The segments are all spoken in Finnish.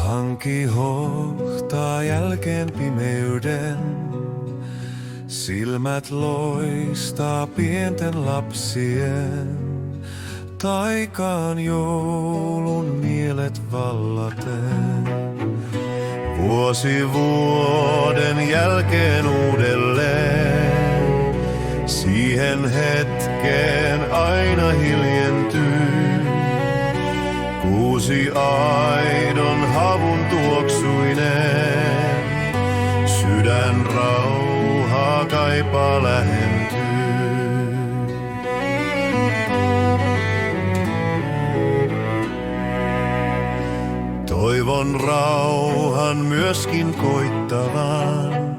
Hanki hohtaa jälkeen pimeyden, silmät loistaa pienten lapsien, taikaan joulun mielet vallaten. Vuosi vuoden jälkeen uudelleen, siihen hetkeen aina hiljentyy. Kuusi aidon havun tuoksuinen, sydän rauhaa kaipaa lähentyy. Toivon rauhan myöskin koittavan,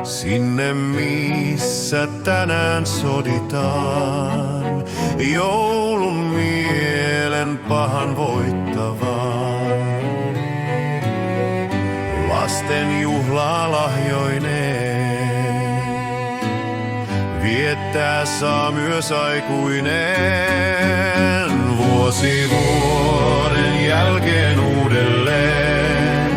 sinne missä tänään soditaan. Joulun mielen pahan voittavan, lasten juhlaa lahjoineen, viettää saa myös aikuinen. Vuosi vuoden jälkeen uudelleen,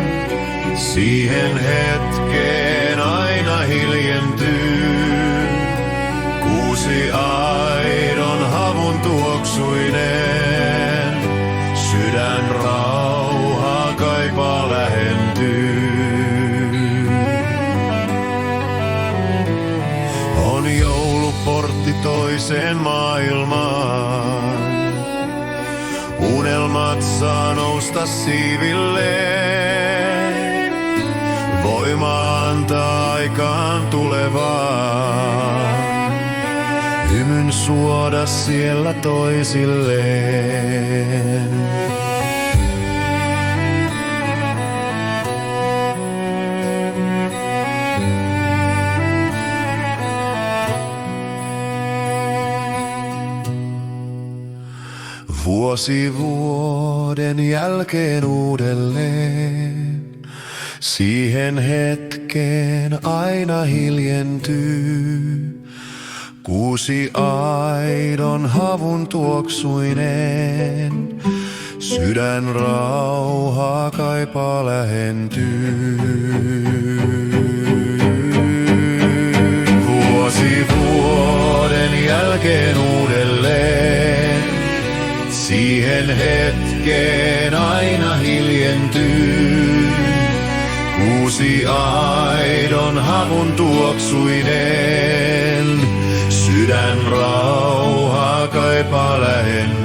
siihen hetkeen aina hiljentyy. Kuusi aidon havun tuoksuinen, sydän rauhaa kaipaa lähentyy. On jouluportti toiseen maailmaan, unelmat saa nousta siivilleen. Voima antaa aikaan tulevaan, hymyn suoda siellä toisilleen. Vuosi vuoden jälkeen uudelleen, siihen hetkeen aina hiljentyy. Kuusi aidon havun tuoksuinen, sydän rauhaa kaipaa lähentyy. Vuosi vuoden jälkeen uudelleen, siihen hetkeen aina hiljentyy. Kuusi aidon havun tuoksuinen, sydän rauhaa kaipaa lähentyy.